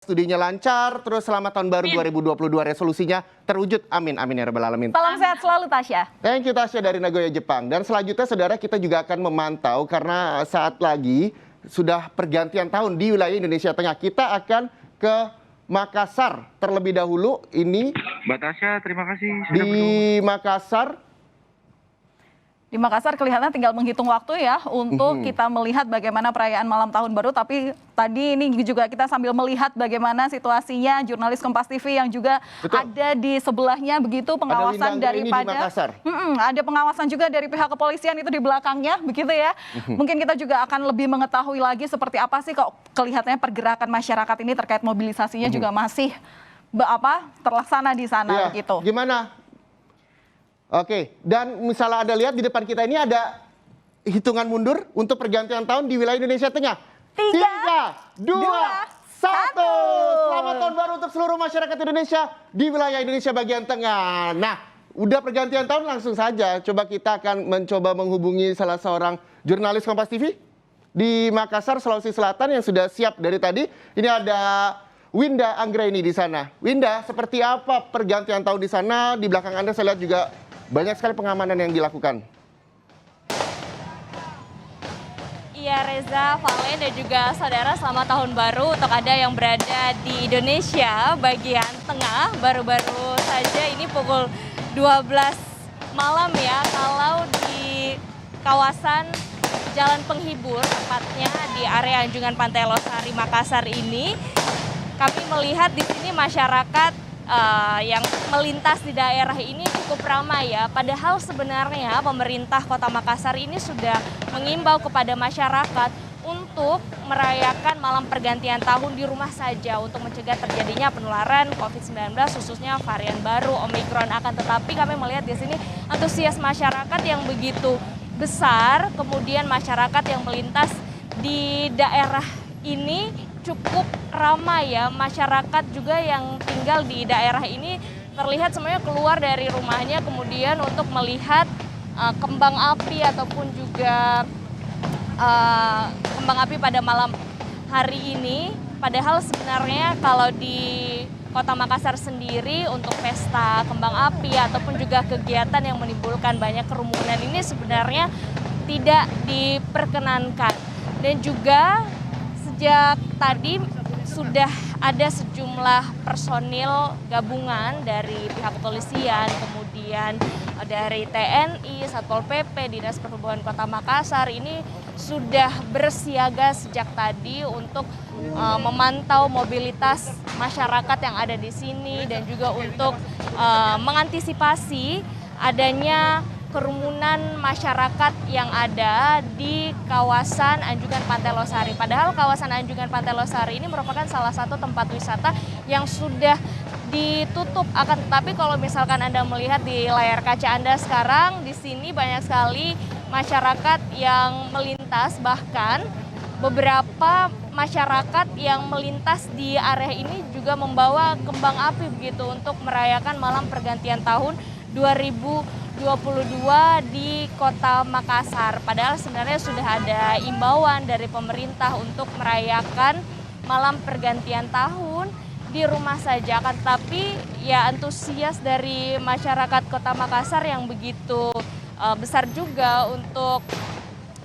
Studinya lancar, terus selamat tahun baru 2022, resolusinya terwujud. Amin, amin ya rabbal alamin. Salam sehat selalu Tasya. Thank you Tasya dari Nagoya, Jepang. Dan selanjutnya saudara, kita juga akan memantau karena saat lagi sudah pergantian tahun di wilayah Indonesia Tengah. Kita akan ke Makassar terlebih dahulu. Ini Mbak Tasya, terima kasih. Di Makassar kelihatan tinggal menghitung waktu ya untuk kita melihat bagaimana perayaan malam tahun baru. Tapi tadi ini juga kita sambil melihat bagaimana situasinya jurnalis Kompas TV yang juga ada di sebelahnya, begitu pengawasan daripada ada pengawasan juga dari pihak kepolisian itu di belakangnya begitu ya. Mungkin kita juga akan lebih mengetahui lagi seperti apa sih kok kelihatannya pergerakan masyarakat ini terkait mobilisasinya juga masih terlaksana di sana gitu. Gimana? Oke, dan misalnya Anda lihat di depan kita ini ada hitungan mundur untuk pergantian tahun di wilayah Indonesia Tengah. 3, 2, 1. Selamat tahun baru untuk seluruh masyarakat Indonesia di wilayah Indonesia bagian tengah. Nah, udah pergantian tahun, langsung saja coba kita akan mencoba menghubungi salah seorang jurnalis Kompas TV di Makassar, Sulawesi Selatan yang sudah siap dari tadi. Ini ada Winda Anggraini di sana. Winda, seperti apa pergantian tahun di sana? Di belakang Anda saya lihat juga banyak sekali pengamanan yang dilakukan. Iya Reza, Valen dan juga saudara, selamat tahun baru untuk Anda yang berada di Indonesia bagian tengah. Baru-baru saja ini pukul 12 malam ya, kalau di kawasan Jalan Penghibur, tepatnya di area Anjungan Pantai Losari Makassar ini, kami melihat di sini masyarakat yang melintas di daerah ini cukup ramai ya. Padahal sebenarnya pemerintah Kota Makassar ini sudah mengimbau kepada masyarakat untuk merayakan malam pergantian tahun di rumah saja untuk mencegah terjadinya penularan COVID-19 khususnya varian baru Omikron. Akan tetapi kami melihat di sini antusias masyarakat yang begitu besar, kemudian masyarakat yang melintas di daerah ini cukup ramai ya. Masyarakat juga yang tinggal di daerah ini terlihat semuanya keluar dari rumahnya kemudian untuk melihat kembang api ataupun juga kembang api pada malam hari ini. Padahal sebenarnya kalau di Kota Makassar sendiri untuk pesta kembang api ataupun juga kegiatan yang menimbulkan banyak kerumunan ini sebenarnya tidak diperkenankan. Dan juga sejak tadi sudah ada sejumlah personil gabungan dari pihak kepolisian, kemudian dari TNI, Satpol PP, Dinas Perhubungan Kota Makassar ini sudah bersiaga sejak tadi untuk memantau mobilitas masyarakat yang ada di sini dan juga untuk mengantisipasi adanya kerumunan masyarakat yang ada di kawasan Anjungan Pantai Losari. Padahal kawasan Anjungan Pantai Losari ini merupakan salah satu tempat wisata yang sudah ditutup. Akan tetapi kalau misalkan Anda melihat di layar kaca Anda sekarang, di sini banyak sekali masyarakat yang melintas, bahkan beberapa masyarakat yang melintas di area ini juga membawa kembang api begitu untuk merayakan malam pergantian tahun 2022 di Kota Makassar. Padahal sebenarnya sudah ada imbauan dari pemerintah untuk merayakan malam pergantian tahun di rumah saja. Akan tetapi ya antusias dari masyarakat Kota Makassar yang begitu besar juga untuk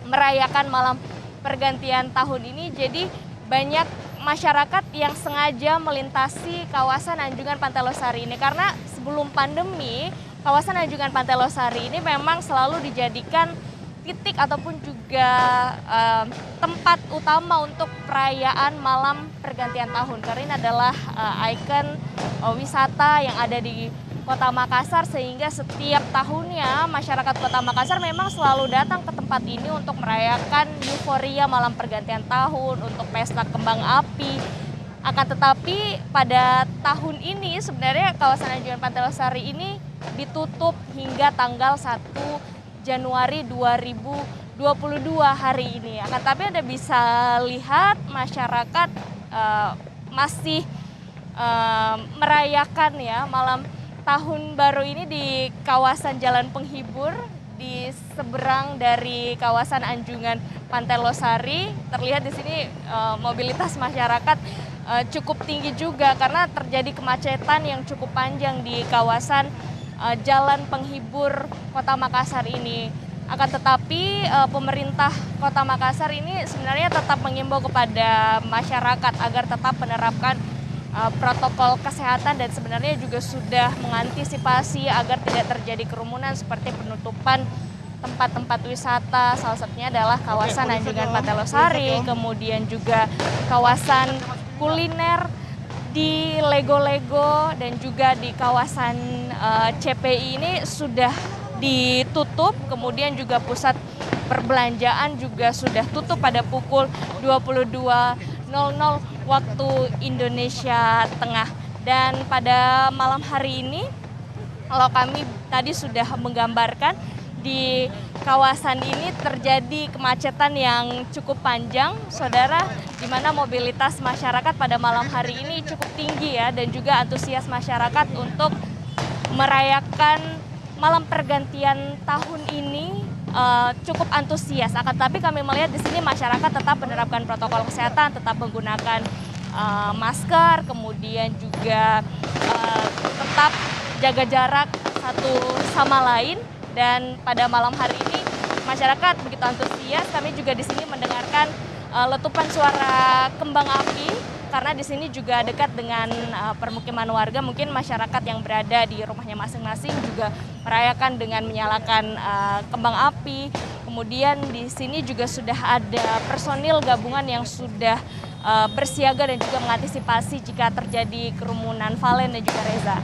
merayakan malam pergantian tahun ini. Jadi banyak masyarakat yang sengaja melintasi kawasan Anjungan Pantai Losari ini karena sebelum pandemi kawasan Anjungan Pantai Losari ini memang selalu dijadikan titik ataupun juga tempat utama untuk perayaan malam pergantian tahun. Karena ini adalah ikon wisata yang ada di Kota Makassar, sehingga setiap tahunnya masyarakat Kota Makassar memang selalu datang ke tempat ini untuk merayakan euforia malam pergantian tahun, untuk pesta kembang api. Akan tetapi pada tahun ini sebenarnya kawasan Anjungan Pantai Losari ini ditutup hingga tanggal 1 Januari 2022 hari ini. Akan tetapi Anda bisa lihat masyarakat masih merayakan ya malam tahun baru ini di kawasan Jalan Penghibur di seberang dari kawasan Anjungan Pantai Losari. Terlihat di sini mobilitas masyarakat cukup tinggi juga karena terjadi kemacetan yang cukup panjang di kawasan jalan penghibur Kota Makassar ini. Akan tetapi pemerintah Kota Makassar ini sebenarnya tetap mengimbau kepada masyarakat agar tetap menerapkan protokol kesehatan dan sebenarnya juga sudah mengantisipasi agar tidak terjadi kerumunan seperti penutupan tempat-tempat wisata, salah satunya adalah kawasan Anjungan Pantai Losari, kemudian juga kawasan kuliner di Lego-Lego dan juga di kawasan CPI ini sudah ditutup, kemudian juga pusat perbelanjaan juga sudah tutup pada pukul 22.00 waktu Indonesia Tengah. Dan pada malam hari ini, kalau kami tadi sudah menggambarkan di kawasan ini terjadi kemacetan yang cukup panjang, saudara, di mana mobilitas masyarakat pada malam hari ini cukup tinggi ya, dan juga antusias masyarakat untuk merayakan malam pergantian tahun ini cukup antusias. Akan tetapi kami melihat di sini masyarakat tetap menerapkan protokol kesehatan, tetap menggunakan masker, kemudian juga tetap jaga jarak satu sama lain. Dan pada malam hari ini masyarakat begitu antusias. Kami juga di sini mendengarkan letupan suara kembang api karena di sini juga dekat dengan permukiman warga. Mungkin masyarakat yang berada di rumahnya masing-masing juga merayakan dengan menyalakan kembang api. Kemudian di sini juga sudah ada personil gabungan yang sudah bersiaga dan juga mengantisipasi jika terjadi kerumunan. Valen dan juga Reza.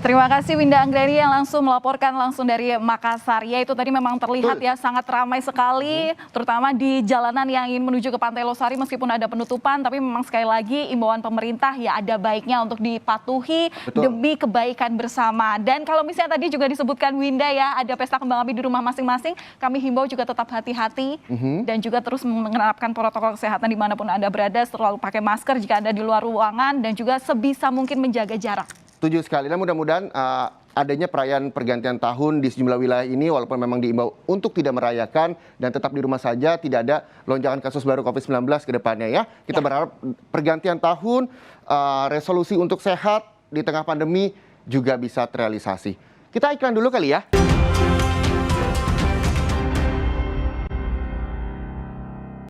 Terima kasih Winda Anggreni yang langsung melaporkan langsung dari Makassar. Ya itu tadi memang terlihat ya sangat ramai sekali, terutama di jalanan yang ingin menuju ke Pantai Losari meskipun ada penutupan, tapi memang sekali lagi imbauan pemerintah ya ada baiknya untuk dipatuhi. Betul. Demi kebaikan bersama. Dan kalau misalnya tadi juga disebutkan Winda ya ada pesta kembang api di rumah masing-masing, kami himbau juga tetap hati-hati dan juga terus menerapkan protokol kesehatan dimanapun Anda berada, selalu pakai masker jika Anda di luar ruangan dan juga sebisa mungkin menjaga jarak. Setuju sekali. Nah, mudah-mudahan adanya perayaan pergantian tahun di sejumlah wilayah ini walaupun memang diimbau untuk tidak merayakan dan tetap di rumah saja, tidak ada lonjakan kasus baru COVID-19 ke depannya ya. Kita berharap pergantian tahun, resolusi untuk sehat di tengah pandemi juga bisa terrealisasi. Kita iklan dulu kali ya.